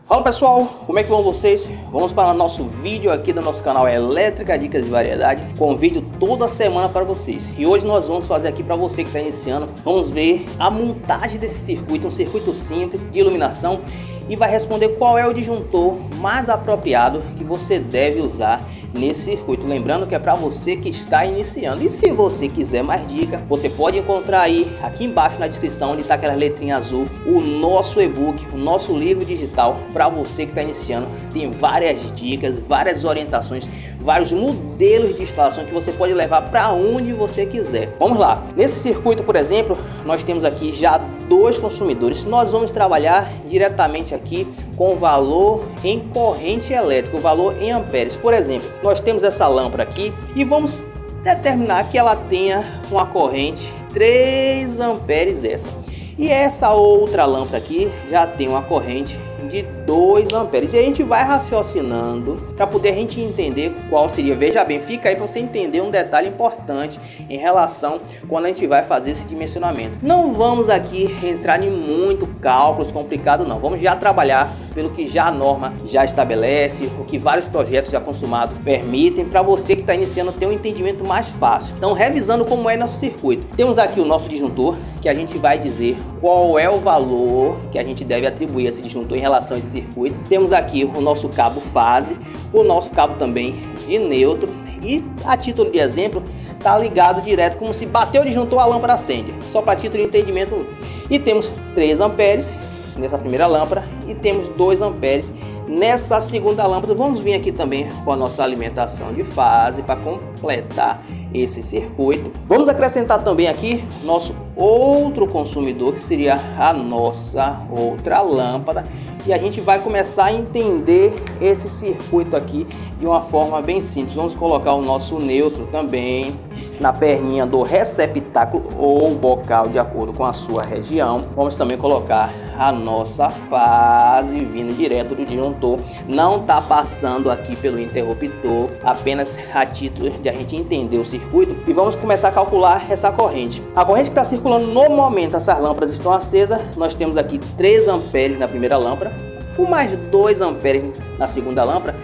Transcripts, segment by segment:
Fala pessoal, como é que vão vocês? Vamos para o nosso vídeo aqui do nosso canal Elétrica Dicas de Variedade, com vídeo toda semana para vocês. E hoje nós vamos fazer aqui para você que está iniciando, vamos ver a montagem desse circuito, um circuito simples de iluminação, e vai responder qual é o disjuntor mais apropriado que você deve usar nesse circuito. Lembrando que é para você que está iniciando. E se você quiser mais dicas, você pode encontrar aí aqui embaixo na descrição, onde está aquela letrinha azul, o nosso e-book, o nosso livro digital para você que está iniciando. Tem várias dicas, várias orientações, vários modelos de instalação que você pode levar para onde você quiser. Vamos lá. Nesse circuito, por exemplo, nós temos aqui já dois consumidores. Nós vamos trabalhar diretamente aqui com o valor em corrente elétrica, o valor em amperes. Por exemplo, nós temos essa lâmpada aqui e vamos determinar que ela tenha uma corrente 3 amperes essa. E essa outra lâmpada aqui já tem uma corrente de 2 amperes. E a gente vai raciocinando para poder a gente entender qual seria. Veja bem, fica aí para você entender um detalhe importante em relação quando a gente vai fazer esse dimensionamento. Não vamos aqui entrar em muito cálculos complicados, não. Vamos já trabalhar pelo que já a norma já estabelece, o que vários projetos já consumados permitem, para você que está iniciando ter um entendimento mais fácil. Então, revisando como é nosso circuito, temos aqui o nosso disjuntor, que a gente vai dizer qual é o valor que a gente deve atribuir a esse disjuntor em relação a esse circuito. Temos aqui o nosso cabo fase, o nosso cabo também de neutro, e a título de exemplo está ligado direto, como se bateu o disjuntor, a lâmpada acende, só para título de entendimento. E temos 3 amperes nessa primeira lâmpada e temos 2 amperes nessa segunda lâmpada. Vamos vir aqui também com a nossa alimentação de fase para completar esse circuito. Vamos acrescentar também aqui nosso outro consumidor, que seria a nossa outra lâmpada, e a gente vai começar a entender esse circuito aqui de uma forma bem simples. Vamos colocar o nosso neutro também na perninha do receptáculo ou bocal, de acordo com a sua região. Vamos também colocar a nossa fase vindo direto do disjuntor, não está passando aqui pelo interruptor, apenas a título de a gente entender o circuito. E vamos começar a calcular essa corrente. A corrente que está circulando no momento, essas lâmpadas estão acesas. Nós temos aqui 3 amperes na primeira lâmpada, com mais 2 amperes na segunda lâmpada,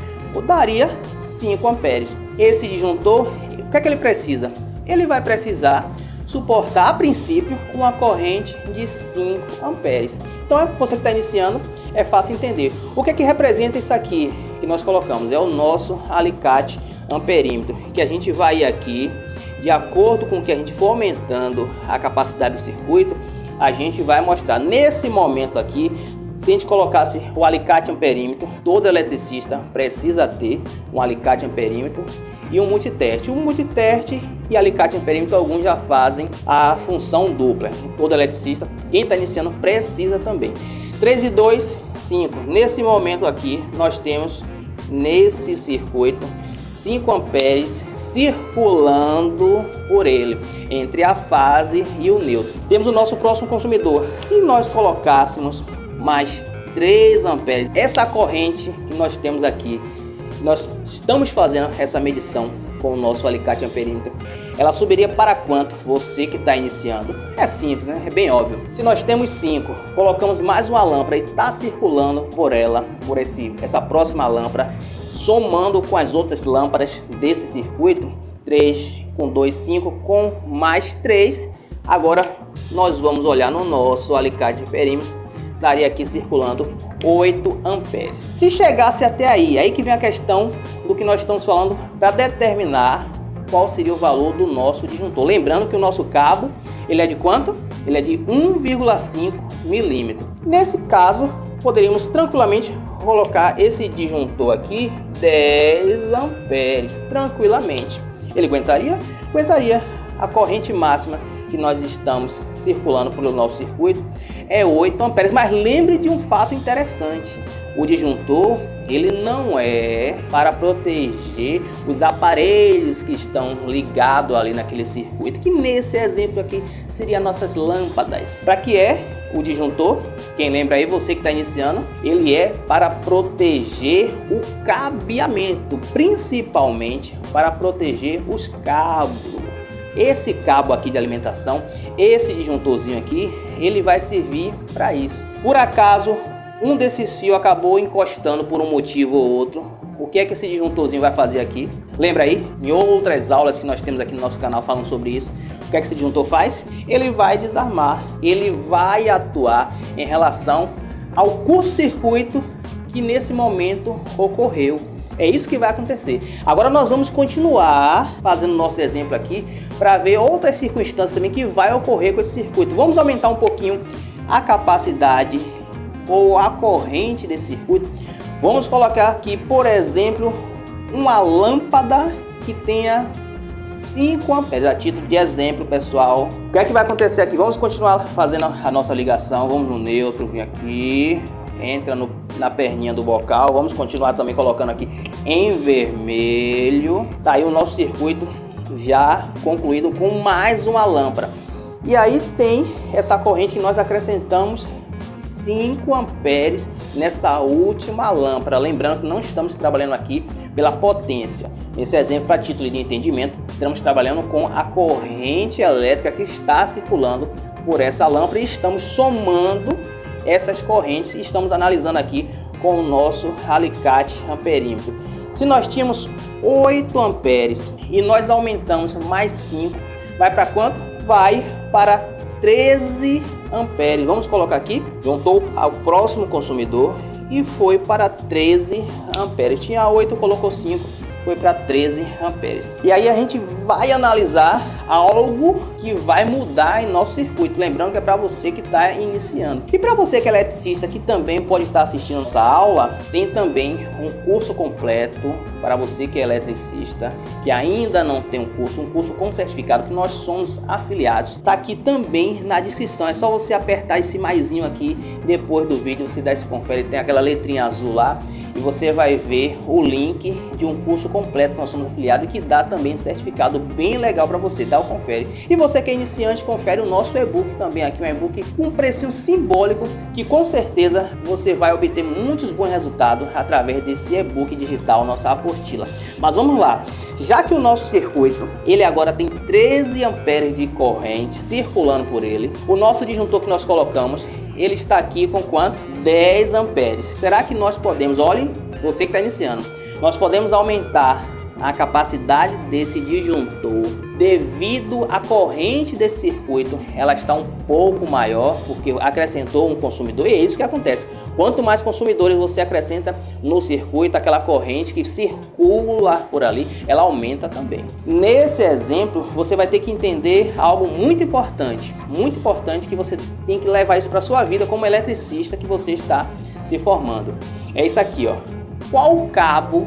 daria 5 amperes. Esse disjuntor, o que é que ele precisa? Ele vai precisar suportar, a princípio, uma corrente de 5 amperes. Então, você que está iniciando, é fácil entender. O que é que representa isso aqui que nós colocamos? É o nosso alicate amperímetro, que a gente vai aqui, de acordo com que a gente for aumentando a capacidade do circuito, a gente vai mostrar. Nesse momento aqui, se a gente colocasse o alicate amperímetro, todo eletricista precisa ter um alicate amperímetro e um multiteste. O multiteste e alicate amperímetro, alguns já fazem a função dupla. Todo eletricista, quem está iniciando, precisa também. 3 e 2, 5. Nesse momento aqui, nós temos nesse circuito 5 amperes circulando por ele, entre a fase e o neutro. Temos o nosso próximo consumidor. Se nós colocássemos mais 3 amperes, essa corrente que nós temos aqui, nós estamos fazendo essa medição com o nosso alicate amperímetro, ela subiria para quanto? Você que está iniciando, é simples, né? É bem óbvio. Se nós temos 5, colocamos mais uma lâmpada e está circulando por ela, por essa próxima lâmpada, somando com as outras lâmpadas desse circuito, 3 com 2, 5, com mais 3. Agora nós vamos olhar no nosso alicate amperímetro, estaria aqui circulando 8 amperes. Se chegasse até aí que vem a questão do que nós estamos falando para determinar qual seria o valor do nosso disjuntor. Lembrando que o nosso cabo, ele é de quanto? Ele é de 1,5 milímetro. Nesse caso, poderíamos tranquilamente colocar esse disjuntor aqui 10 amperes, tranquilamente. Ele aguentaria? Aguentaria. A corrente máxima que nós estamos circulando pelo nosso circuito é 8 amperes. Mas lembre de um fato interessante: o disjuntor, ele não é para proteger os aparelhos que estão ligados ali naquele circuito, que nesse exemplo aqui seriam nossas lâmpadas. Para que é o disjuntor? Quem lembra aí, você que está iniciando, ele é para proteger o cabeamento, principalmente para proteger os cabos. Esse cabo aqui de alimentação, esse disjuntorzinho aqui, ele vai servir para isso. Por acaso um desses fios acabou encostando por um motivo ou outro, o que é que esse disjuntorzinho vai fazer aqui? Lembra aí? Em outras aulas que nós temos aqui no nosso canal falando sobre isso, o que é que esse disjuntor faz? Ele vai desarmar, ele vai atuar em relação ao curto-circuito que nesse momento ocorreu. É isso que vai acontecer. Agora nós vamos continuar fazendo nosso exemplo aqui para ver outras circunstâncias também que vai ocorrer com esse circuito. Vamos aumentar um pouquinho a capacidade ou a corrente desse circuito. Vamos colocar aqui, por exemplo, uma lâmpada que tenha 5 amperes, a título de exemplo, pessoal. O que é que vai acontecer aqui? Vamos continuar fazendo a nossa ligação. Vamos no neutro, vem aqui, entra na perninha do bocal. Vamos continuar também colocando aqui em vermelho. Tá aí o nosso circuito já concluído com mais uma lâmpada. E aí tem essa corrente que nós acrescentamos 5 amperes nessa última lâmpada. Lembrando que não estamos trabalhando aqui pela potência. Nesse exemplo, para título de entendimento, estamos trabalhando com a corrente elétrica que está circulando por essa lâmpada e estamos somando essas correntes e estamos analisando aqui com o nosso alicate amperímetro. Se nós tínhamos 8 amperes e nós aumentamos mais 5, vai para quanto? Vai para 13 amperes. Vamos colocar aqui, juntou ao próximo consumidor e foi para 13 amperes. Tinha 8, colocou 5, foi para 13 amperes. E aí a gente vai analisar algo que vai mudar em nosso circuito. Lembrando que é para você que está iniciando. E para você que é eletricista, que também pode estar assistindo essa aula, tem também um curso completo para você que é eletricista, que ainda não tem um curso com certificado, que nós somos afiliados. Está aqui também na descrição. É só você apertar esse maisinho aqui, depois do vídeo você dá esse confere, tem aquela letrinha azul lá. E você vai ver o link de um curso completo que nós somos afiliados e que dá também certificado bem legal para você, dá o confere. E você que é iniciante, confere o nosso e-book também aqui, um e-book com um precinho simbólico que com certeza você vai obter muitos bons resultados através desse e-book digital, nossa apostila. Mas vamos lá, já que o nosso circuito, ele agora tem 13 amperes de corrente circulando por ele, o nosso disjuntor que nós colocamos, ele está aqui com quanto? 10 amperes. Será que nós podemos, olhem, você que está iniciando, nós podemos aumentar a capacidade desse disjuntor devido à corrente desse circuito? Ela está um pouco maior porque acrescentou um consumidor e é isso que acontece. Quanto mais consumidores você acrescenta no circuito, aquela corrente que circula por ali, ela aumenta também. Nesse exemplo, você vai ter que entender algo muito importante que você tem que levar isso para a sua vida como eletricista que você está se formando. É isso aqui, ó. Qual cabo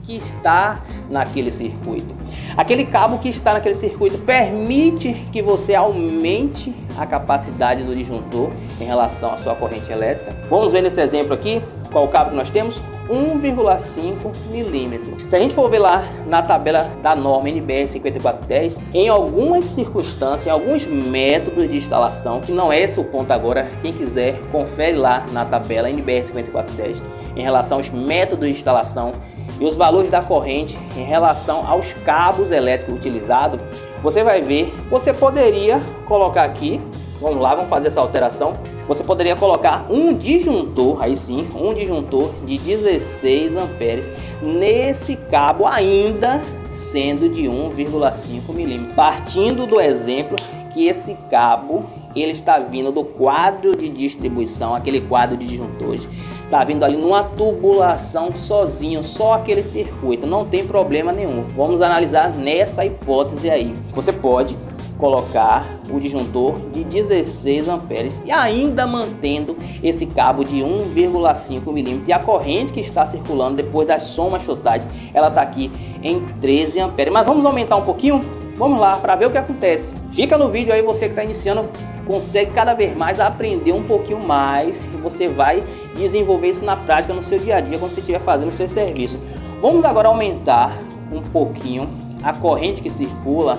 que está naquele circuito? Aquele cabo que está naquele circuito permite que você aumente a capacidade do disjuntor em relação à sua corrente elétrica. Vamos ver nesse exemplo aqui qual cabo que nós temos? 1,5 milímetro. Se a gente for ver lá na tabela da norma NBR 5410, em algumas circunstâncias, em alguns métodos de instalação, que não é esse o ponto agora, quem quiser confere lá na tabela NBR 5410 em relação aos métodos de instalação e os valores da corrente em relação aos cabos elétricos utilizados, você vai ver, você poderia colocar aqui, vamos lá, vamos fazer essa alteração, você poderia colocar um disjuntor, aí sim, um disjuntor de 16 amperes nesse cabo ainda sendo de 1,5 milímetros, partindo do exemplo que esse cabo ele está vindo do quadro de distribuição, aquele quadro de disjuntores, está vindo ali numa tubulação sozinho, só aquele circuito, não tem problema nenhum. Vamos analisar nessa hipótese aí. Você pode colocar o disjuntor de 16 amperes e ainda mantendo esse cabo de 1,5 milímetros e a corrente que está circulando depois das somas totais, ela está aqui em 13 amperes. Mas vamos aumentar um pouquinho? Vamos lá para ver o que acontece. Fica no vídeo aí, você que está iniciando consegue cada vez mais aprender um pouquinho mais e você vai desenvolver isso na prática no seu dia a dia quando você estiver fazendo o seu serviço. Vamos agora aumentar um pouquinho a corrente que circula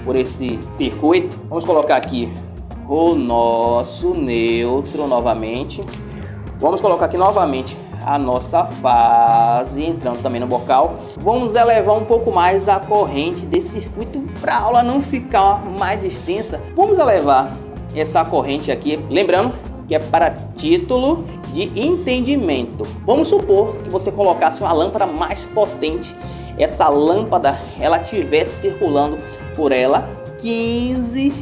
por esse circuito. Vamos colocar aqui o nosso neutro novamente. Vamos colocar aqui novamente a nossa fase, entrando também no bocal. Vamos elevar um pouco mais a corrente desse circuito para a aula não ficar mais extensa. Vamos elevar essa corrente aqui, lembrando que é para título de entendimento. Vamos supor que você colocasse uma lâmpada mais potente, essa lâmpada ela tivesse circulando por ela 15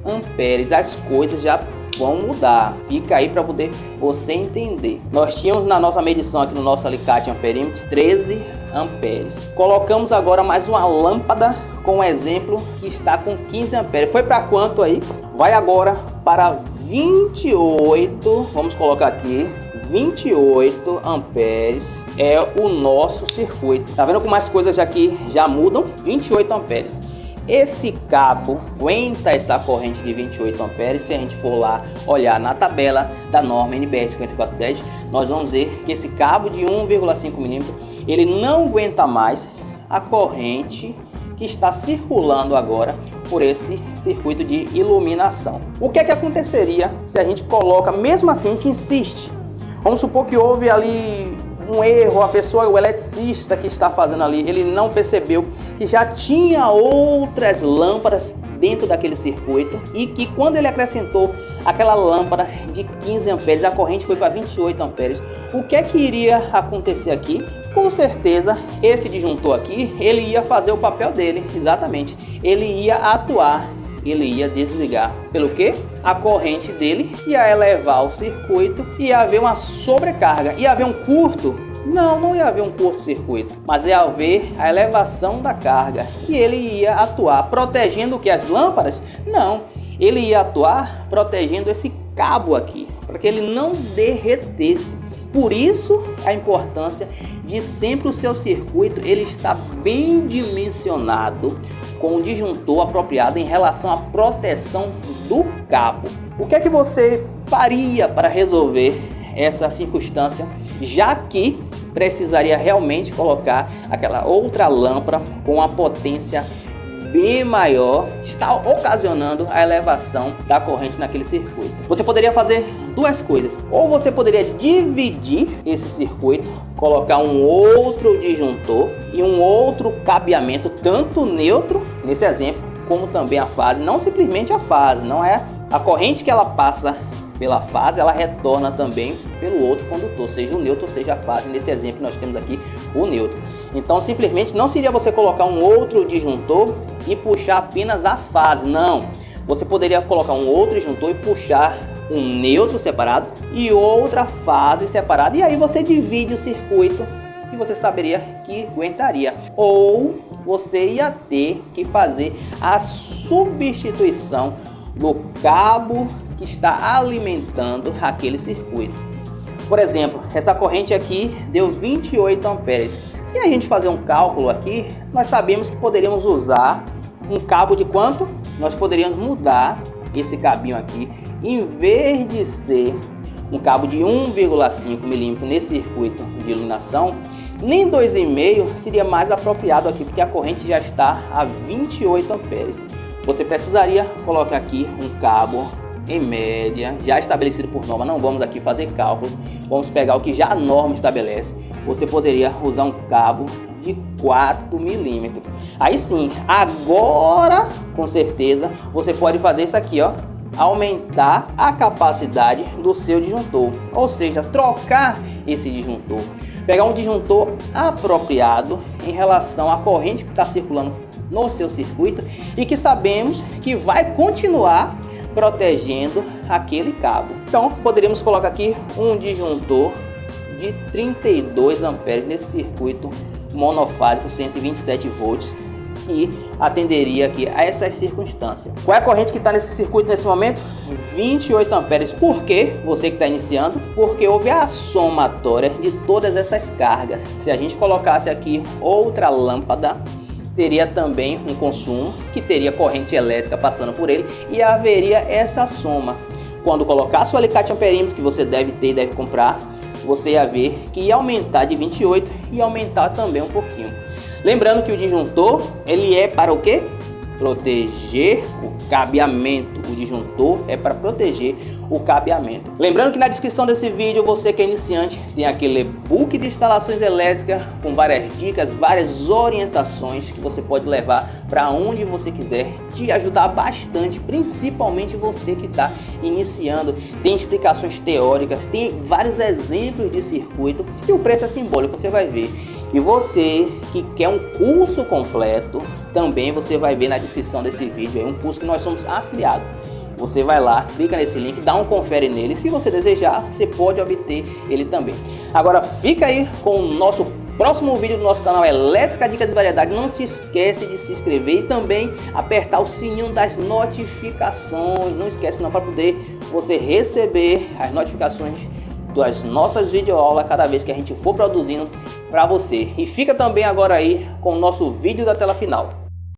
amperes, as coisas já vão mudar. Fica aí para poder você entender. Nós tínhamos na nossa medição aqui no nosso alicate amperímetro 13 amperes. Colocamos agora mais uma lâmpada com um exemplo que está com 15 amperes. Foi para quanto aí? Vai agora para 28. Vamos colocar aqui 28 amperes é o nosso circuito. Tá vendo como as coisas aqui já mudam? 28 amperes. Esse cabo aguenta essa corrente de 28 amperes. Se a gente for lá olhar na tabela da norma NBR 5410, nós vamos ver que esse cabo de 1,5 milímetro ele não aguenta mais a corrente que está circulando agora por esse circuito de iluminação. O que é que aconteceria se a gente coloca, mesmo assim a gente insiste? Vamos supor que houve ali um erro, a pessoa, o eletricista que está fazendo ali, ele não percebeu que já tinha outras lâmpadas dentro daquele circuito e que quando ele acrescentou aquela lâmpada de 15 amperes, a corrente foi para 28 amperes. O que é que iria acontecer aqui? Com certeza esse disjuntor aqui, ele ia fazer o papel dele, exatamente. Ele ia atuar, ele ia desligar. Pelo que? A corrente dele ia elevar o circuito e ia haver uma sobrecarga. Ia haver um curto? Não ia haver um curto-circuito, mas ia haver a elevação da carga. E ele ia atuar protegendo o que? As lâmpadas? Não, ele ia atuar protegendo esse cabo aqui, para que ele não derretesse. Por isso a importância de sempre o seu circuito ele está bem dimensionado com o disjuntor apropriado em relação à proteção do cabo. O que é que você faria para resolver essa circunstância, já que precisaria realmente colocar aquela outra lâmpada com a potência bem maior, está ocasionando a elevação da corrente naquele circuito? Você poderia fazer duas coisas: ou você poderia dividir esse circuito, colocar um outro disjuntor e um outro cabeamento, tanto neutro nesse exemplo, como também a fase. Não simplesmente a fase, não é a corrente que ela passa pela fase, ela retorna também pelo outro condutor, seja o neutro ou seja a fase. Nesse exemplo nós temos aqui o neutro. Então simplesmente não seria você colocar um outro disjuntor e puxar apenas a fase, não. Você poderia colocar um outro disjuntor e puxar um neutro separado e outra fase separada, e aí você divide o circuito e você saberia que aguentaria. Ou você ia ter que fazer a substituição do cabo que está alimentando aquele circuito. Por exemplo, essa corrente aqui deu 28 amperes. Se a gente fazer um cálculo aqui, nós sabemos que poderíamos usar um cabo de quanto? Nós poderíamos mudar esse cabinho aqui, em vez de ser um cabo de 1,5 milímetro nesse circuito de iluminação, nem 2,5 seria mais apropriado aqui, porque a corrente já está a 28 amperes. Você precisaria colocar aqui um cabo em média, já estabelecido por norma. Não vamos aqui fazer cálculo, vamos pegar o que já a norma estabelece. Você poderia usar um cabo de 4 milímetros. Aí sim, agora com certeza você pode fazer isso aqui, ó, aumentar a capacidade do seu disjuntor, ou seja, trocar esse disjuntor, pegar um disjuntor apropriado em relação à corrente que está circulando no seu circuito e que sabemos que vai continuar protegendo aquele cabo. Então poderíamos colocar aqui um disjuntor de 32 amperes nesse circuito monofásico 127 volts que atenderia aqui a essas circunstâncias. Qual é a corrente que está nesse circuito nesse momento? 28 amperes. Por quê? Você que está iniciando, porque houve a somatória de todas essas cargas. Se a gente colocasse aqui outra lâmpada, teria também um consumo, que teria corrente elétrica passando por ele e haveria essa soma. Quando colocasse o alicate amperímetro, que você deve ter e deve comprar, você ia ver que ia aumentar de 28 e aumentar também um pouquinho. Lembrando que o disjuntor, ele é para o quê? proteger o cabeamento. O disjuntor é para proteger o cabeamento. Lembrando que na descrição desse vídeo, você que é iniciante, tem aquele e-book de instalações elétricas com várias dicas, várias orientações que você pode levar para onde você quiser, te ajudar bastante, principalmente você que está iniciando. Tem explicações teóricas, tem vários exemplos de circuito e o preço é simbólico, você vai ver. E você que quer um curso completo, também você vai ver na descrição desse vídeo aí um curso que nós somos afiliados. Você vai lá, clica nesse link, dá um confere nele. Se você desejar, você pode obter ele também. Agora fica aí com o nosso próximo vídeo do nosso canal Elétrica Dicas de Variedade. Não se esquece de se inscrever e também apertar o sininho das notificações. Não esquece não, para poder você receber as notificações das nossas videoaulas cada vez que a gente for produzindo para você. E fica também agora aí com o nosso vídeo da tela final.